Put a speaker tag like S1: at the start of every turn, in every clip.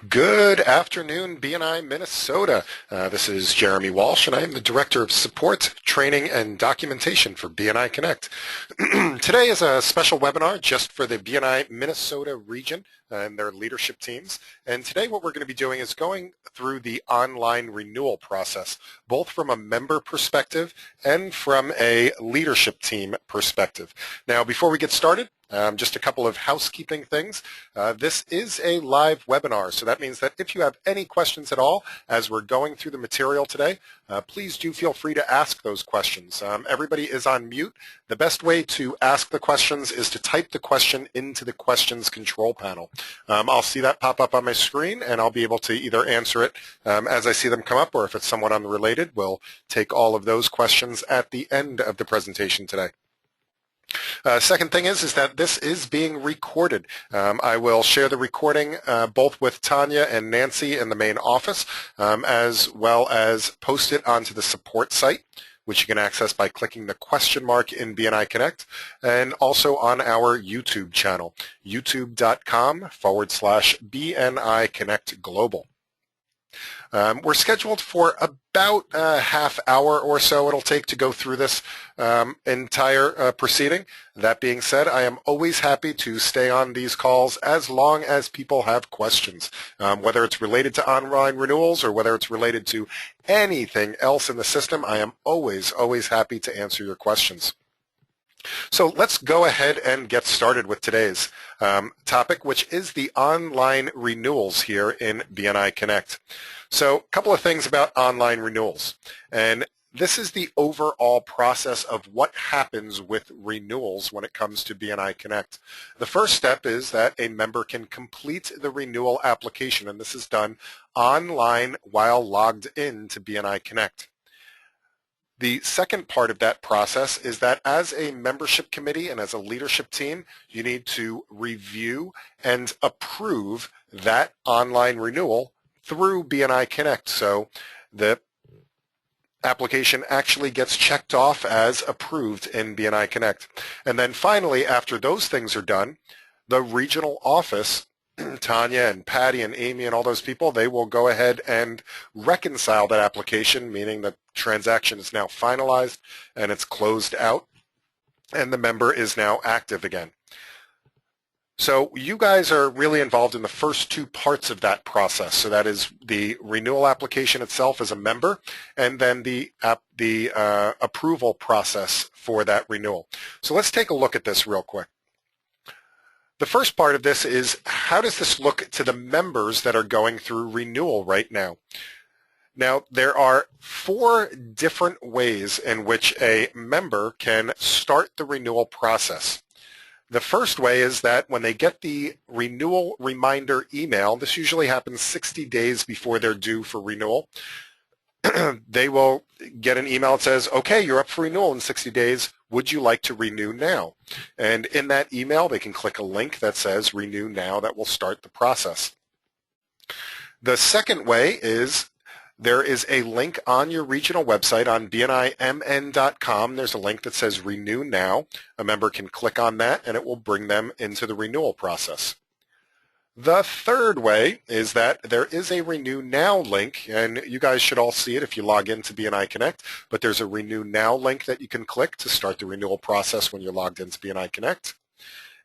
S1: Good afternoon, BNI Minnesota. This is Jeremy Walsh, and I am the Director of Support, Training, and Documentation for BNI Connect. Today is a special webinar just for the BNI Minnesota region and their leadership teams. And today what we're going to be doing is going through the online renewal process, both from a member perspective and from a leadership team perspective. Now, before we get started, just a couple of housekeeping things. This is a live webinar, so that means that if you have any questions at all as we're going through the material today, please do feel free to ask those questions. Everybody is on mute. The best way to ask the questions is to type the question into the questions control panel. I'll see that pop up on my screen, and I'll be able to either answer it as I see them come up, or if it's somewhat unrelated, we'll take all of those questions at the end of the presentation today. Second thing is that this is being recorded. I will share the recording both with Tanya and Nancy in the main office, as well as post it onto the support site, which you can access by clicking the question mark in BNI Connect, and also on our YouTube channel, youtube.com/BNI Connect Global. We're scheduled for about a half hour or so it'll take to go through this entire proceeding. That being said, I am always happy to stay on these calls as long as people have questions, whether it's related to online renewals or whether it's related to anything else in the system. I am always happy to answer your questions. So let's go ahead and get started with today's topic, which is the online renewals here in BNI Connect. So a couple of things about online renewals. And this is the overall process of what happens with renewals when it comes to BNI Connect. The first step is that a member can complete the renewal application, and this is done online while logged in to BNI Connect. The second part of that process is that as a membership committee and as a leadership team, you need to review and approve that online renewal through BNI Connect. So the application actually gets checked off as approved in BNI Connect. And then finally, after those things are done, the regional office, Tanya and Patty and Amy and all those people, they will go ahead and reconcile that application, meaning the transaction is now finalized and it's closed out and the member is now active again. So you guys are really involved in the first two parts of that process. So that is the renewal application itself as a member, and then the approval process for that renewal. So let's take a look at this real quick. The first part of this is, how does this look to the members that are going through renewal right now? Now, there are 4 different ways in which a member can start the renewal process. The first way is that when they get the renewal reminder email, this usually happens 60 days before they're due for renewal, they will get an email that says, okay, you're up for renewal in 60 days. Would you like to renew now? And in that email, they can click a link that says renew now. That will start the process. The second way is there is a link on your regional website on bnimn.com. There's a link that says Renew Now. A member can click on that, and it will bring them into the renewal process. The third way is that there is a Renew Now link, and you guys should all see it if you log into BNI Connect, but there's a Renew Now link that you can click to start the renewal process when you're logged into BNI Connect.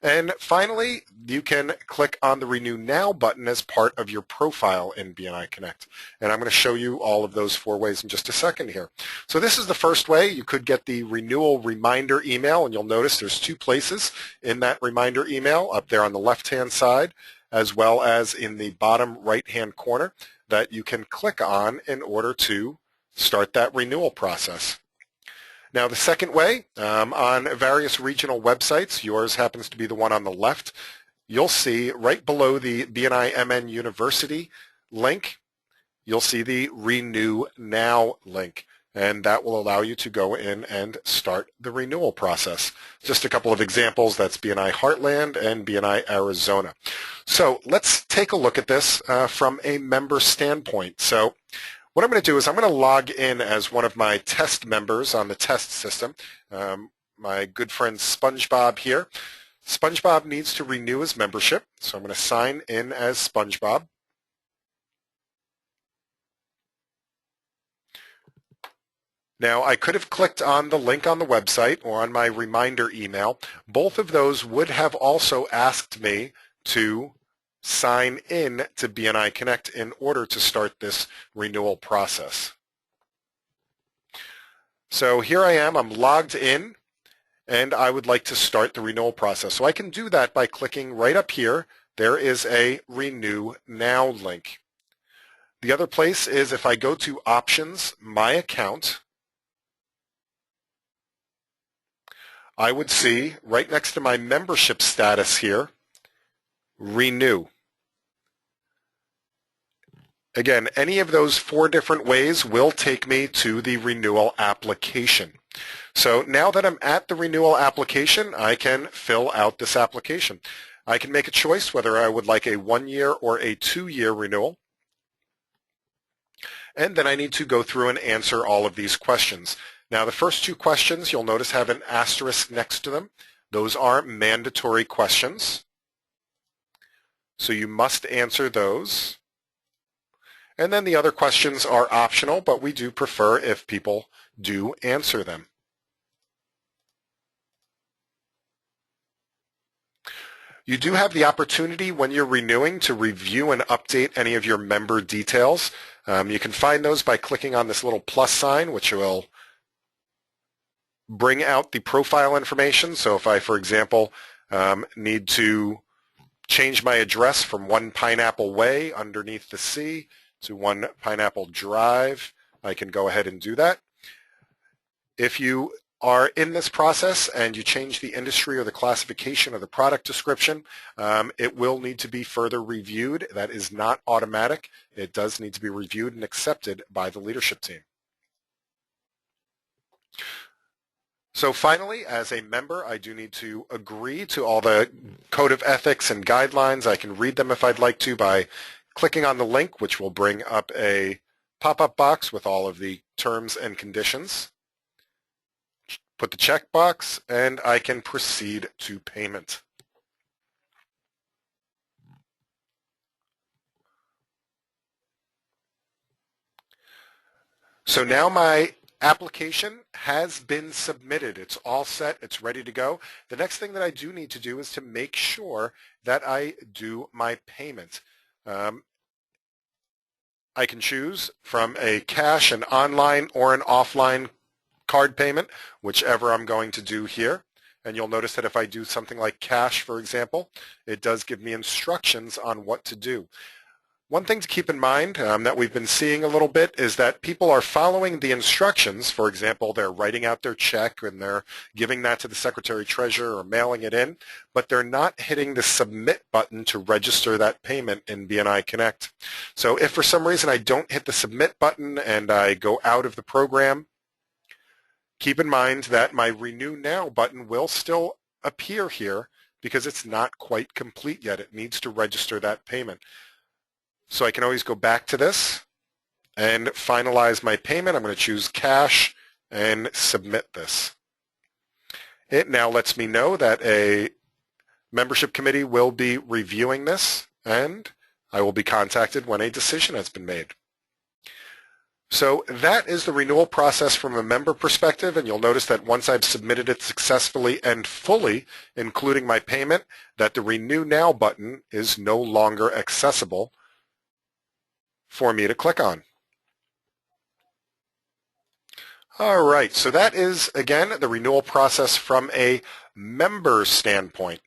S1: And finally, you can click on the Renew Now button as part of your profile in BNI Connect. And I'm going to show you all of those 4 ways in just a second here. So this is the first way. You could get the renewal reminder email, and you'll notice there's 2 places in that reminder email, up there on the left-hand side, as well as in the bottom right-hand corner, that you can click on in order to start that renewal process. Now, the second way, on various regional websites, yours happens to be the one on the left, you'll see right below the BNI-MN University link, you'll see the Renew Now link, and that will allow you to go in and start the renewal process. Just a couple of examples, that's BNI Heartland and BNI Arizona. So let's take a look at this from a member standpoint. So what I'm going to do is I'm going to log in as one of my test members on the test system. My good friend SpongeBob here. SpongeBob needs to renew his membership, so I'm going to sign in as SpongeBob. Now, I could have clicked on the link on the website or on my reminder email. Both of those would have also asked me to sign in to BNI Connect in order to start this renewal process. So here I am, I'm logged in, and I would like to start the renewal process. So I can do that by clicking right up here. There is a Renew Now link. The other place is if I go to Options, My Account, I would see right next to my membership status here, Renew. Again, any of those 4 different ways will take me to the renewal application. So now that I'm at the renewal application, I can fill out this application. I can make a choice whether I would like a 1-year or a 2-year renewal. And then I need to go through and answer all of these questions. Now, the first 2 questions you'll notice have an asterisk next to them. Those are mandatory questions. So you must answer those. And then the other questions are optional, but we do prefer if people do answer them. You do have the opportunity when you're renewing to review and update any of your member details. You can find those by clicking on this little plus sign, which will bring out the profile information. So if I, for example, need to change my address from 1 Pineapple Way underneath the sea to 1 Pineapple Drive, I can go ahead and do that. If you are in this process and you change the industry or the classification or the product description, it will need to be further reviewed. That is not automatic. It does need to be reviewed and accepted by the leadership team. So finally, as a member, I do need to agree to all the code of ethics and guidelines. I can read them if I'd like to by clicking on the link, which will bring up a pop-up box with all of the terms and conditions. Put the checkbox, and I can proceed to payment. So now my application has been submitted. It's all set. It's ready to go. The next thing that I do need to do is to make sure that I do my payment. I can choose from a cash, an online, or an offline card payment, whichever I'm going to do here. And you'll notice that if I do something like cash, for example, it does give me instructions on what to do. One thing to keep in mind that we've been seeing a little bit is that people are following the instructions. For example, they're writing out their check and they're giving that to the Secretary Treasurer or mailing it in, but they're not hitting the submit button to register that payment in BNI Connect. So if for some reason I don't hit the submit button and I go out of the program, keep in mind that my Renew Now button will still appear here because it's not quite complete yet. It needs to register that payment. So I can always go back to this and finalize my payment. I'm going to choose cash and submit this. It now lets me know that a membership committee will be reviewing this, and I will be contacted when a decision has been made. So that is the renewal process from a member perspective, and you'll notice that once I've submitted it successfully and fully, including my payment, that the Renew Now button is no longer accessible for me to click on. All right, so that is, again, the renewal process from a member standpoint.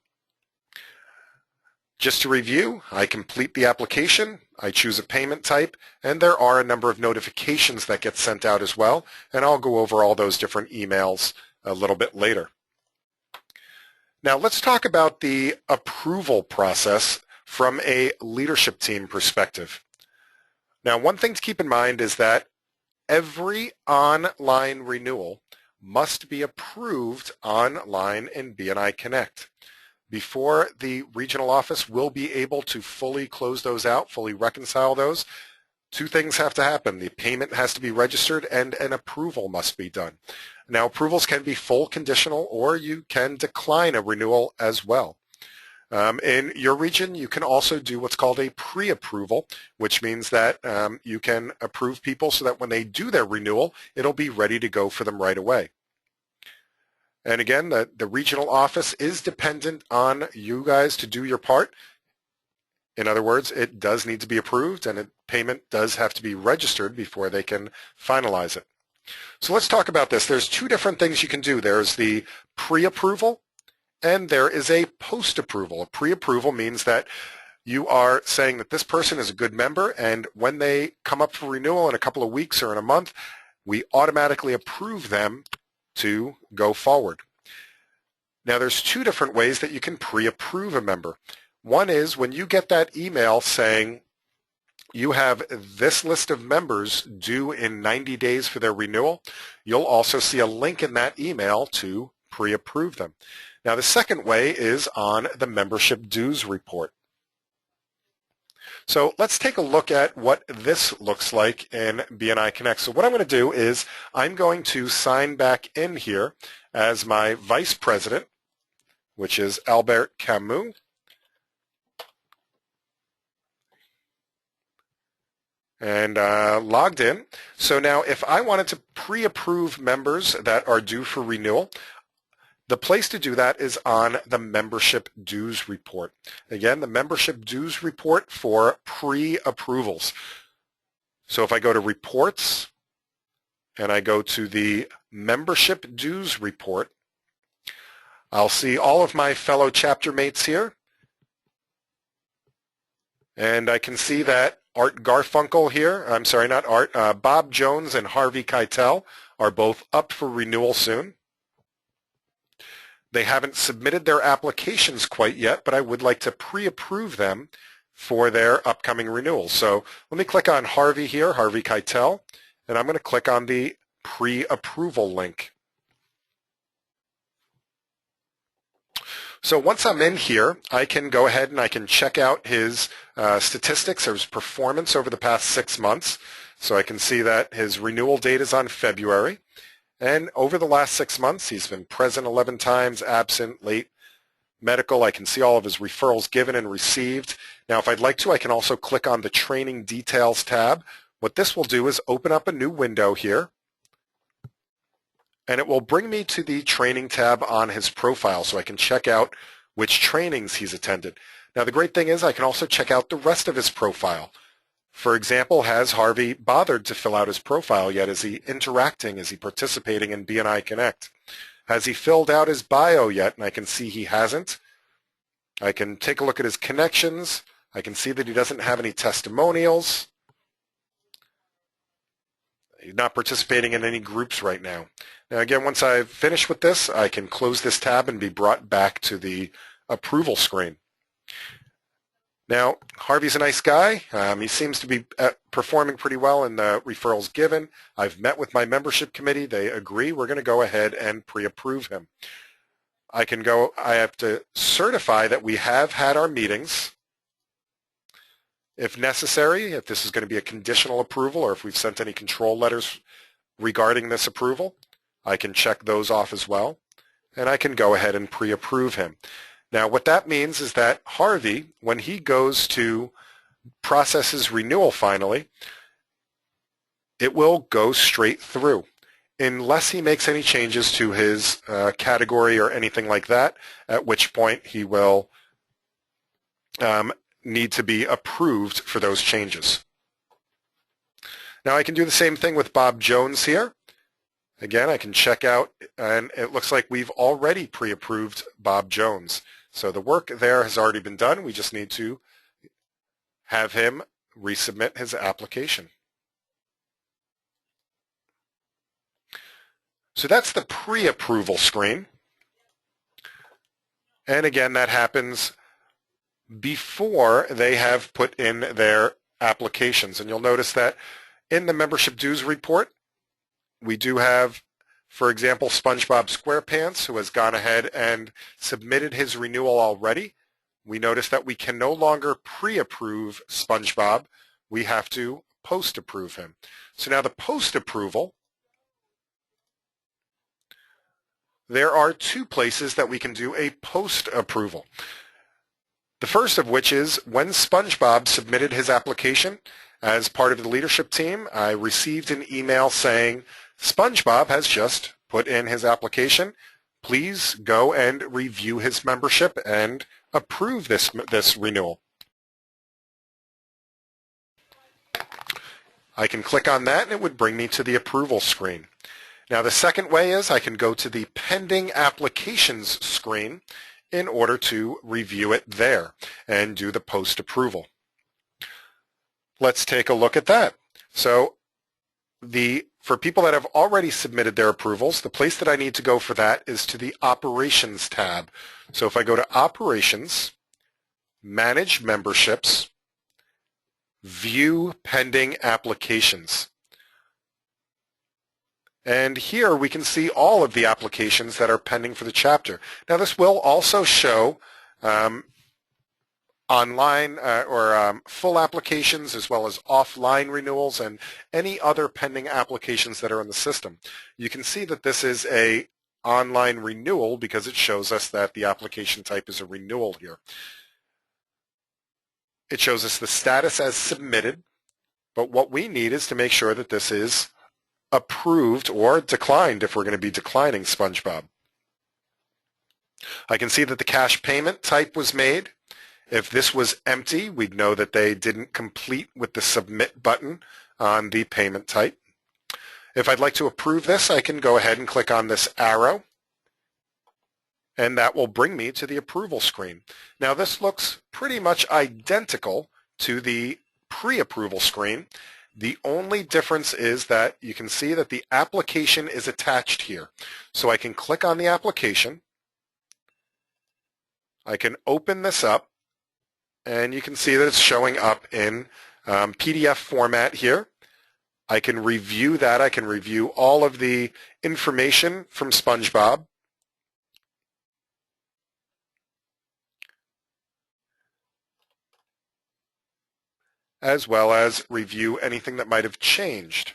S1: Just to review, I complete the application, I choose a payment type, and there are a number of notifications that get sent out as well, and I'll go over all those different emails a little bit later. Now let's talk about the approval process from a leadership team perspective. Now, one thing to keep in mind is that every online renewal must be approved online in BNI Connect. Before the regional office will be able to fully close those out, fully reconcile those, 2 things have to happen. The payment has to be registered and an approval must be done. Now, approvals can be full conditional or you can decline a renewal as well. In your region, you can also do what's called a pre-approval, which means that you can approve people so that when they do their renewal, it'll be ready to go for them right away. And again, the regional office is dependent on you guys to do your part. In other words, it does need to be approved and payment does have to be registered before they can finalize it. So let's talk about this. There's two different things you can do. There's the pre-approval and there is a post-approval. A pre-approval means that you are saying that this person is a good member and when they come up for renewal in a couple of weeks or in a month, we automatically approve them to go forward. Now there's two different ways that you can pre-approve a member. One is when you get that email saying you have this list of members due in 90 days for their renewal, you'll also see a link in that email to pre-approve them. Now the second way is on the membership dues report. So let's take a look at what this looks like in BNI Connect. So what I'm going to do is I'm going to sign back in here as my vice president, which is Albert Camus. And logged in. So now if I wanted to pre-approve members that are due for renewal, the place to do that is on the membership dues report. Again, the membership dues report for pre-approvals. So if I go to reports and I go to the membership dues report, I'll see all of my fellow chapter mates here. And I can see that Art Garfunkel here, I'm sorry, not Art, Bob Jones and Harvey Keitel are both up for renewal soon. They haven't submitted their applications quite yet, but I would like to pre-approve them for their upcoming renewals. So let me click on Harvey here, Harvey Keitel, and I'm going to click on the pre-approval link. So once I'm in here, I can go ahead and I can check out his statistics or his performance over the past 6 months. So I can see that his renewal date is on February. And over the last 6 months, he's been present 11 times, absent, late, medical. I can see all of his referrals given and received. Now, if I'd like to, I can also click on the Training Details tab. What this will do is open up a new window here. And it will bring me to the training tab on his profile so I can check out which trainings he's attended. Now the great thing is I can also check out the rest of his profile. For example, has Harvey bothered to fill out his profile yet? Is he interacting? Is he participating in BNI Connect? Has he filled out his bio yet? And I can see he hasn't. I can take a look at his connections. I can see that he doesn't have any testimonials. He's not participating in any groups right now. Now again, once I've finished with this, I can close this tab and be brought back to the approval screen. Now, Harvey's a nice guy. He seems to be performing pretty well in the referrals given. I've met with my membership committee. They agree. We're going to go ahead and pre-approve him. I have to certify that we have had our meetings. If necessary, if this is going to be a conditional approval or if we've sent any control letters regarding this approval, I can check those off as well, and I can go ahead and pre-approve him. Now, what that means is that Harvey, when he goes to process his renewal finally, it will go straight through unless he makes any changes to his category or anything like that, at which point he will need to be approved for those changes. Now I can do the same thing with Bob Jones here. Again, I can check out, and it looks like we've already pre-approved Bob Jones. So the work there has already been done. We just need to have him resubmit his application. So that's the pre-approval screen. And again, that happens before they have put in their applications. And you'll notice that in the membership dues report, we do have, for example, SpongeBob SquarePants, who has gone ahead and submitted his renewal already. We notice that we can no longer pre-approve SpongeBob. We have to post-approve him. So now the post-approval, there are two places that we can do a post-approval. The first of which is when SpongeBob submitted his application as part of the leadership team, I received an email saying, SpongeBob has just put in his application. Please go and review his membership and approve this renewal. I can click on that and it would bring me to the approval screen. Now the second way is I can go to the pending applications screen in order to review it there and do the post-approval. Let's take a look at that. So for people that have already submitted their approvals, the place that I need to go for that is to the Operations tab. So if I go to Operations, Manage Memberships, View Pending Applications. And here we can see all of the applications that are pending for the chapter. Now this will also show online or full applications as well as offline renewals and any other pending applications that are in the system. You can see that this is a online renewal because it shows us that the application type is a renewal here. It shows us the status as submitted, but what we need is to make sure that this is approved or declined if we're going to be declining SpongeBob. I can see that the cash payment type was made. If this was empty, we'd know that they didn't complete with the submit button on the payment type. If I'd like to approve this, I can go ahead and click on this arrow, and that will bring me to the approval screen. Now this looks pretty much identical to the pre-approval screen. The only difference is that you can see that the application is attached here. So I can click on the application. I can open this up, and you can see that it's showing up in PDF format here. I can review that. I can review all of the information from SpongeBob. As well as review anything that might have changed.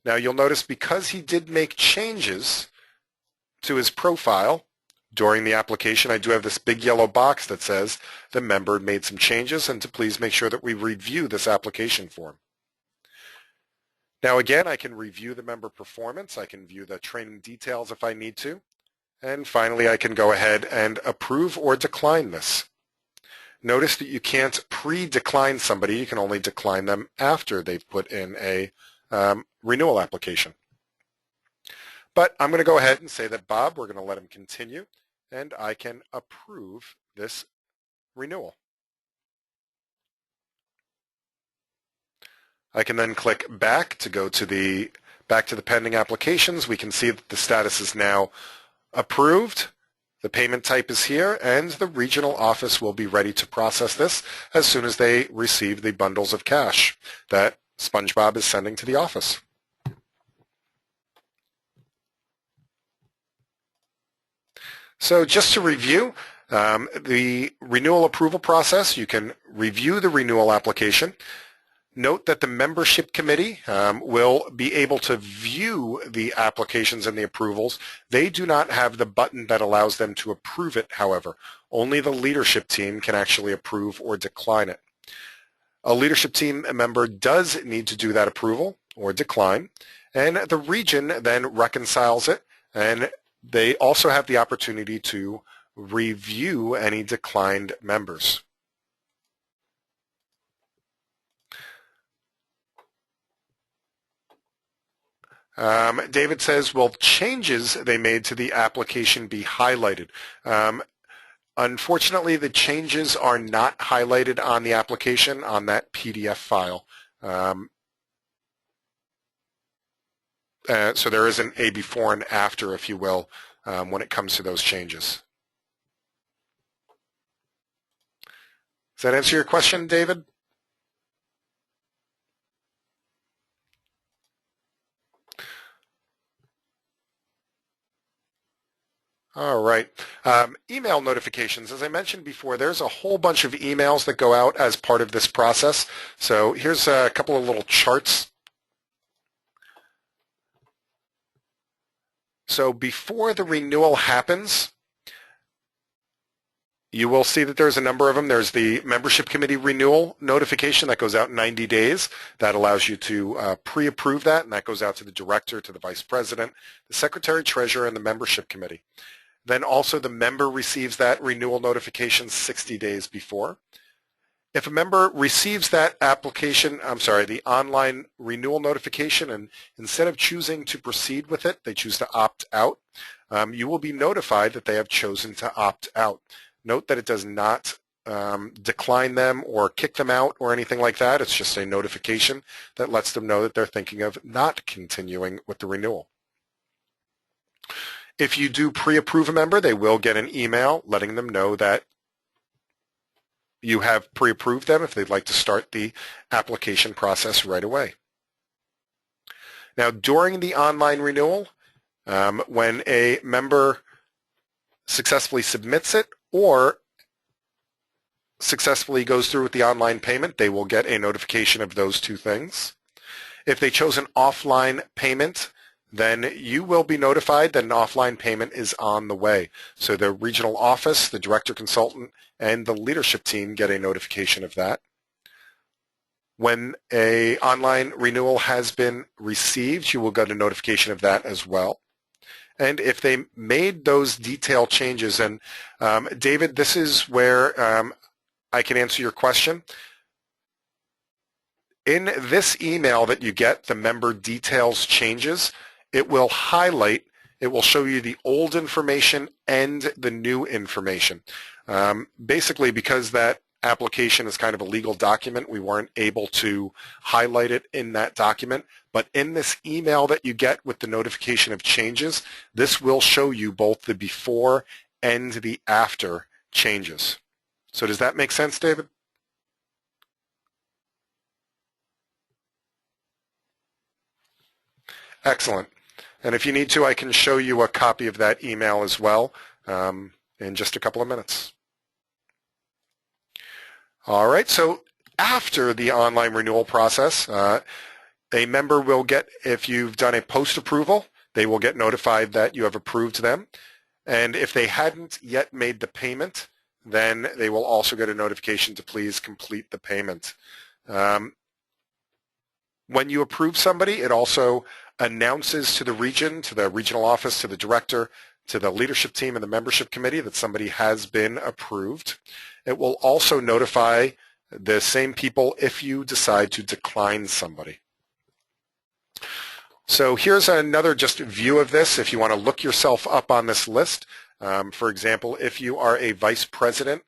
S1: Now you'll notice because he did make changes to his profile during the application, I do have this big yellow box that says the member made some changes and to please make sure that we review this application form. Now again, I can review the member performance. I can view the training details if I need to. And finally, I can go ahead and approve or decline this. Notice that you can't pre-decline somebody. You can only decline them after they've put in a renewal application. But I'm going to go ahead and say that Bob, we're going to let him continue, and I can approve this renewal. I can then click back to go to the pending applications. We can see that the status is now approved. The payment type is here, and the regional office will be ready to process this as soon as they receive the bundles of cash that SpongeBob is sending to the office. So just to review, the renewal approval process, you can review the renewal application. Note that the membership committee will be able to view the applications and the approvals. They do not have the button that allows them to approve it, however. Only the leadership team can actually approve or decline it. A leadership team member does need to do that approval or decline, and the region then reconciles it, and they also have the opportunity to review any declined members. David says, will changes they made to the application be highlighted? Unfortunately, the changes are not highlighted on the application on that PDF file. So there isn't a before and after, if you will, when it comes to those changes. Does that answer your question, David? All right. Email notifications. As I mentioned before, there's a whole bunch of emails that go out as part of this process. So here's a couple of little charts. So before the renewal happens, You will see that there's a number of them. There's the membership committee renewal notification that goes out in 90 days. That allows you to pre-approve that, and that goes out to the director, to the vice president, the secretary, treasurer, and the membership committee. Then also the member receives that renewal notification 60 days before. If a member receives that the online renewal notification, and instead of choosing to proceed with it, they choose to opt out, you will be notified that they have chosen to opt out. Note that it does not decline them or kick them out or anything like that. It's just a notification that lets them know that they're thinking of not continuing with the renewal. If you do pre-approve a member, they will get an email letting them know that you have pre-approved them if they'd like to start the application process right away. Now, during the online renewal, when a member successfully submits it or successfully goes through with the online payment, they will get a notification of those two things. If they chose an offline payment, then you will be notified that an offline payment is on the way. So the regional office, the director consultant, and the leadership team get a notification of that. When an online renewal has been received, you will get a notification of that as well. And if they made those detail changes, and David, this is where I can answer your question. In this email that you get, the member details changes, it will highlight, it will show you the old information and the new information. Basically, because that application is kind of a legal document, we weren't able to highlight it in that document. But in this email that you get with the notification of changes, this will show you both the before and the after changes. So does that make sense, David? Excellent. And if you need to, I can show you a copy of that email as well in just a couple of minutes. All right, so after the online renewal process, a member will get, if you've done a post-approval, they will get notified that you have approved them. And if they hadn't yet made the payment, then they will also get a notification to please complete the payment. When you approve somebody, it also announces to the region, to the regional office, to the director, to the leadership team and the membership committee that somebody has been approved. It will also notify the same people if you decide to decline somebody. So here's another just view of this if you want to look yourself up on this list. For example, if you are a vice president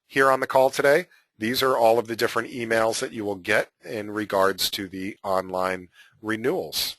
S1: here on the call today, these are all of the different emails that you will get in regards to the online renewals.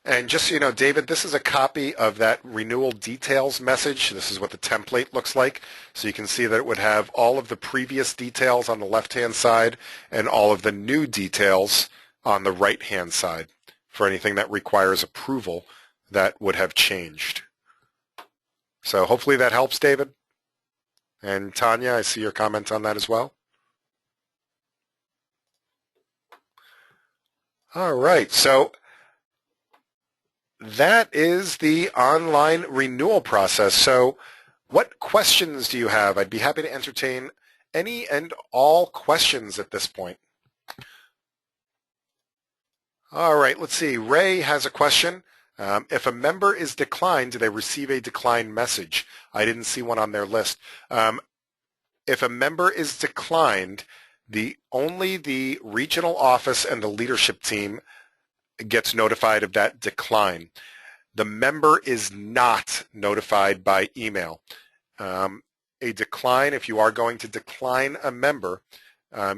S1: And just so you know, David, this is a copy of that renewal details message. This is what the template looks like. So you can see that it would have all of the previous details on the left-hand side and all of the new details on the right-hand side for anything that requires approval that would have changed. So hopefully that helps, David. And Tanya, I see your comment on that as well. All right, so that is the online renewal process. So what questions do you have? I'd be happy to entertain any and all questions at this point. All right, let's see. Ray has a question. If a member is declined, do they receive a decline message? I didn't see one on their list. If a member is declined, only the regional office and the leadership team gets notified of that decline. The member is not notified by email. A decline, if you are going to decline a member,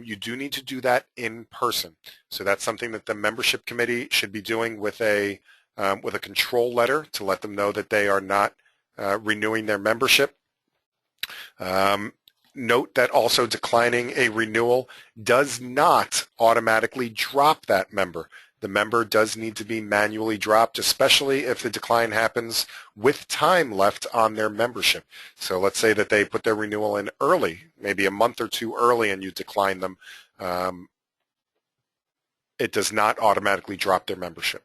S1: you do need to do that in person. So that's something that the membership committee should be doing with a control letter to let them know that they are not renewing their membership. Note that also declining a renewal does not automatically drop that member. the member does need to be manually dropped, especially if the decline happens with time left on their membership. So let's say that they put their renewal in early, maybe a month or two early, and you decline them. It does not automatically drop their membership.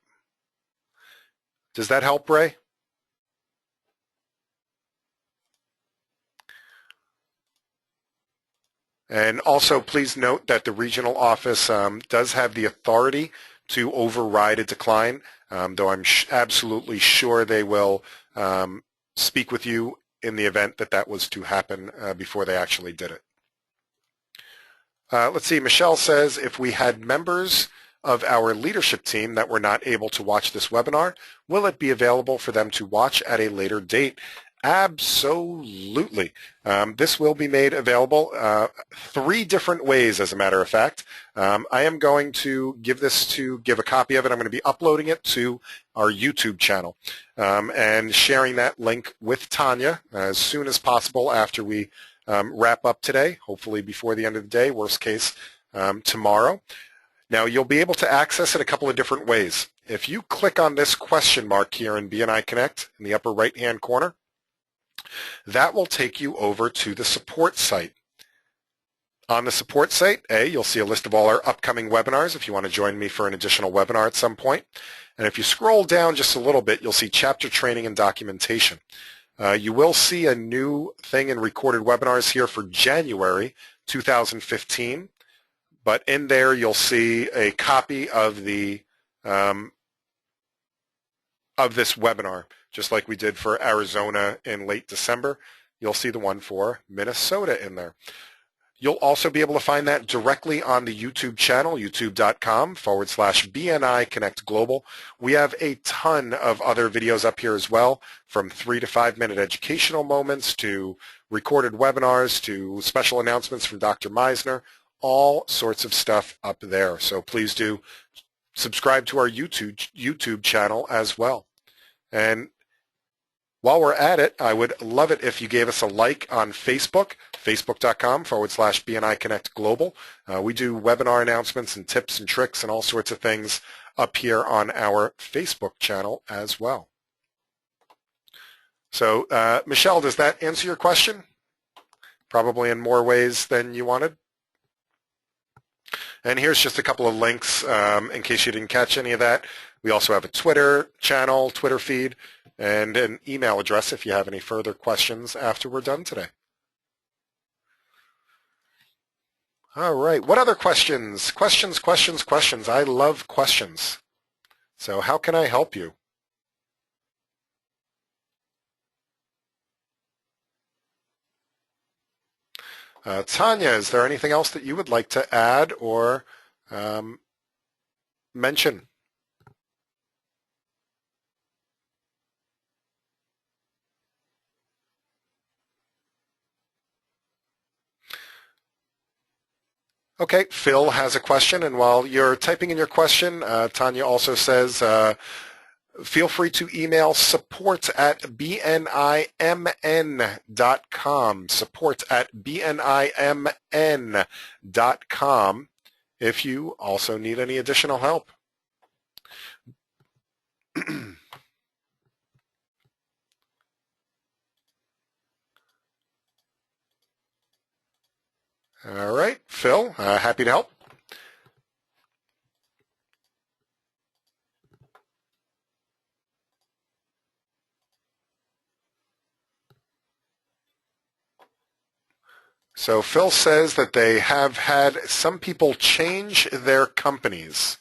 S1: Does that help, Ray? And also, please note that the regional office does have the authority to override a decline, though I'm absolutely sure they will speak with you in the event that that was to happen before they actually did it. Let's see, Michelle says, if we had members of our leadership team that were not able to watch this webinar, will it be available for them to watch at a later date? Absolutely. This will be made available 3 different ways, as a matter of fact. I am going to give a copy of it. I'm going to be uploading it to our YouTube channel and sharing that link with Tanya as soon as possible after we wrap up today, hopefully before the end of the day, worst case tomorrow. Now, you'll be able to access it a couple of different ways. If you click on this question mark here in BNI Connect in the upper right-hand corner, that will take you over to the support site. On the support site, you'll see a list of all our upcoming webinars if you want to join me for an additional webinar at some point. And if you scroll down just a little bit, you'll see chapter training and documentation. You will see a new thing in recorded webinars here for January 2015, but in there you'll see a copy of the of this webinar, just like we did for Arizona in late December. You'll see the one for Minnesota in there. You'll also be able to find that directly on the YouTube channel, youtube.com/BNI Connect Global. We have a ton of other videos up here as well, from 3 to 5 minute educational moments to recorded webinars to special announcements from Dr. Meisner, all sorts of stuff up there. So please do subscribe to our YouTube channel as well. And while we're at it, I would love it if you gave us a like on Facebook, facebook.com/BNI Connect Global. We do webinar announcements and tips and tricks and all sorts of things up here on our Facebook channel as well. So, Michelle, does that answer your question? Probably in more ways than you wanted. And here's just a couple of links in case you didn't catch any of that. We also have a Twitter channel, Twitter feed, and an email address if you have any further questions after we're done today. All right. What other questions? Questions. I love questions. So how can I help you? Tanya, is there anything else that you would like to add or mention? Okay, Phil has a question, and while you're typing in your question, Tanya also says, feel free to email support@bnimn.com, support@bnimn.com, if you also need any additional help. All right, Phil, happy to help. So Phil says that they have had some people change their companies.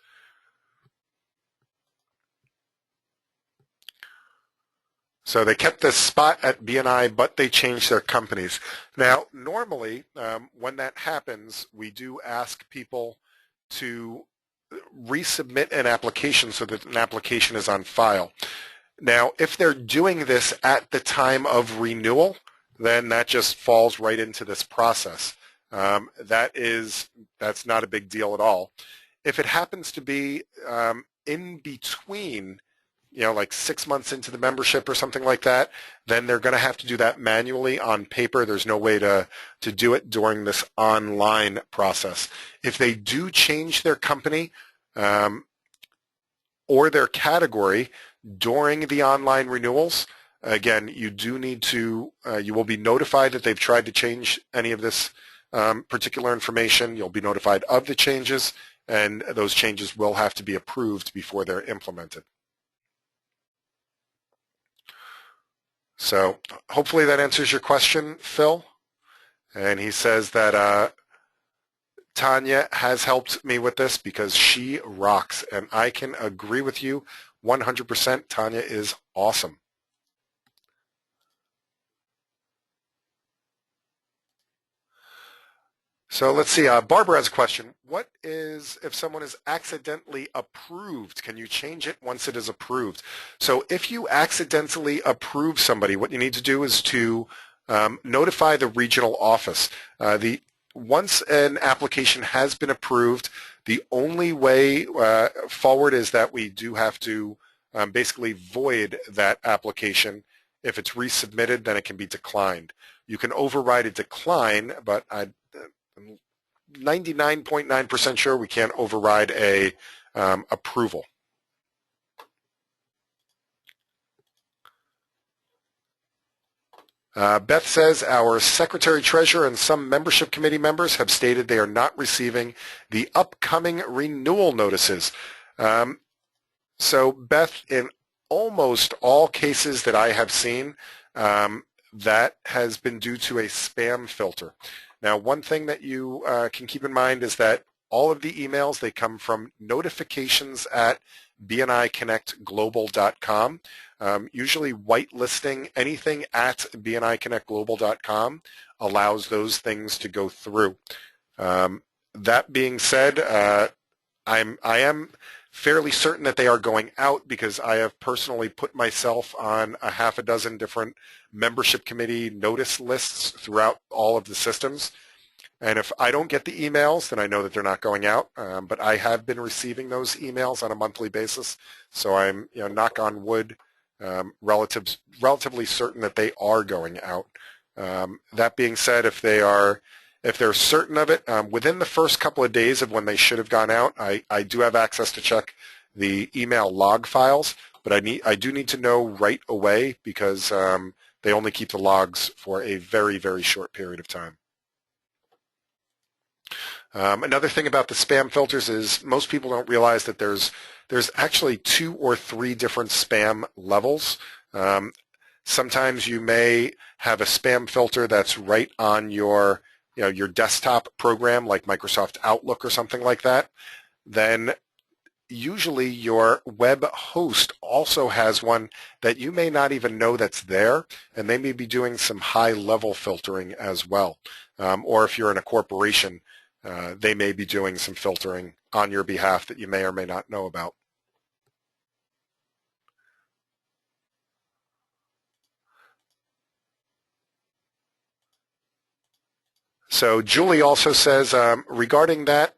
S1: So they kept this spot at BNI, but they changed their companies. Now, normally, when that happens, we do ask people to resubmit an application so that an application is on file. Now, if they're doing this at the time of renewal, then that just falls right into this process. That's not a big deal at all. If it happens to be in between, like 6 months into the membership or something like that, then they're going to have to do that manually on paper. There's no way to do it during this online process. If they do change their company, or their category during the online renewals. Again, you do need to, you will be notified that they've tried to change any of this particular information. You'll be notified of the changes, and those changes will have to be approved before they're implemented. So hopefully that answers your question, Phil. And he says that Tanya has helped me with this because she rocks, and I can agree with you 100%. Tanya is awesome. So let's see, Barbara has a question. What is, if someone is accidentally approved, can you change it once it is approved? So if you accidentally approve somebody, what you need to do is to notify the regional office. Once an application has been approved, the only way forward is that we do have to basically void that application. If it's resubmitted, then it can be declined. You can override a decline, but I'm 99.9% sure we can't override a approval. Beth says our secretary-treasurer and some membership committee members have stated they are not receiving the upcoming renewal notices. So Beth, in almost all cases that I have seen, that has been due to a spam filter. Now, one thing that you can keep in mind is that all of the emails, they come from notifications at bniconnectglobal.com. Usually whitelisting anything at bniconnectglobal.com allows those things to go through. That being said, I am fairly certain that they are going out because I have personally put myself on a half a dozen different membership committee notice lists throughout all of the systems. And if I don't get the emails, then I know that they're not going out. But I have been receiving those emails on a monthly basis, so I'm, knock on wood, relatively certain that they are going out. That being said, if they're certain of it, within the first couple of days of when they should have gone out, I do have access to check the email log files, but I do need to know right away because they only keep the logs for a very, very short period of time. Another thing about the spam filters is most people don't realize that there's actually 2 or 3 different spam levels. Sometimes you may have a spam filter that's right on your desktop program like Microsoft Outlook or something like that. Then usually your web host also has one that you may not even know that's there, and they may be doing some high-level filtering as well. Or if you're in a corporation, they may be doing some filtering on your behalf that you may or may not know about. So Julie also says, regarding that,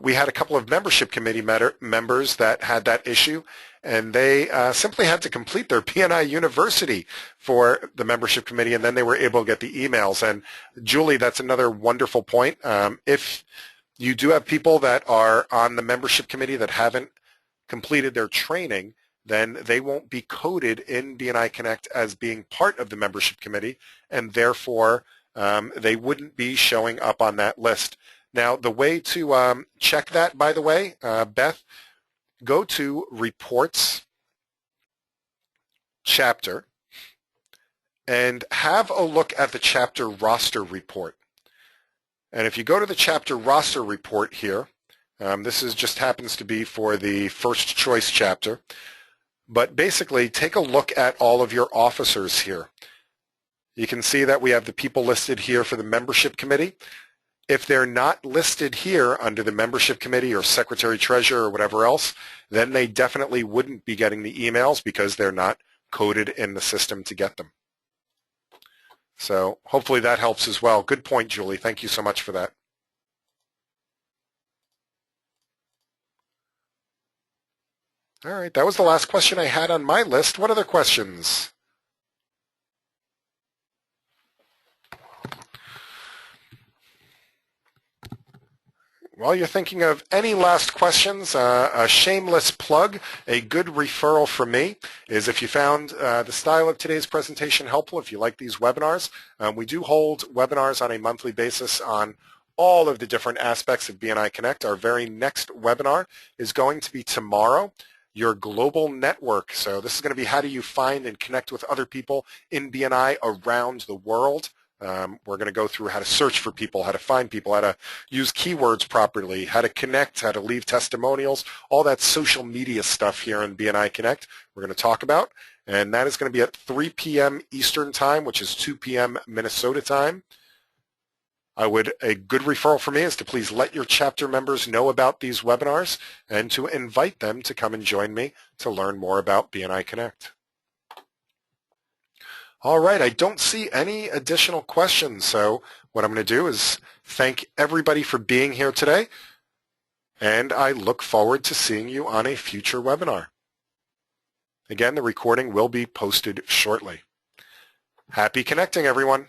S1: we had a couple of membership committee members that had that issue, and they simply had to complete their BNI University for the membership committee, and then they were able to get the emails. And Julie, that's another wonderful point. If you do have people that are on the membership committee that haven't completed their training, then they won't be coded in BNI Connect as being part of the membership committee, and therefore they wouldn't be showing up on that list. Now, the way to check that, by the way, Beth, go to Reports, Chapter, and have a look at the chapter roster report. And if you go to the chapter roster report here, this just happens to be for the first choice chapter, but basically take a look at all of your officers here. You can see that we have the people listed here for the membership committee. If they're not listed here under the membership committee or secretary-treasurer or whatever else, then they definitely wouldn't be getting the emails because they're not coded in the system to get them. So hopefully that helps as well. Good point, Julie. Thank you so much for that. All right, that was the last question I had on my list. What other questions? While you're thinking of any last questions, a shameless plug, a good referral from me is if you found the style of today's presentation helpful, if you like these webinars, we do hold webinars on a monthly basis on all of the different aspects of BNI Connect. Our very next webinar is going to be tomorrow, your global network. So this is going to be how do you find and connect with other people in BNI around the world. We're going to go through how to search for people, how to find people, how to use keywords properly, how to connect, how to leave testimonials, all that social media stuff here in BNI Connect we're going to talk about. And that is going to be at 3 p.m. Eastern Time, which is 2 p.m. Minnesota time. A good referral for me is to please let your chapter members know about these webinars and to invite them to come and join me to learn more about BNI Connect. All right, I don't see any additional questions, so what I'm going to do is thank everybody for being here today, and I look forward to seeing you on a future webinar. Again, the recording will be posted shortly. Happy connecting, everyone.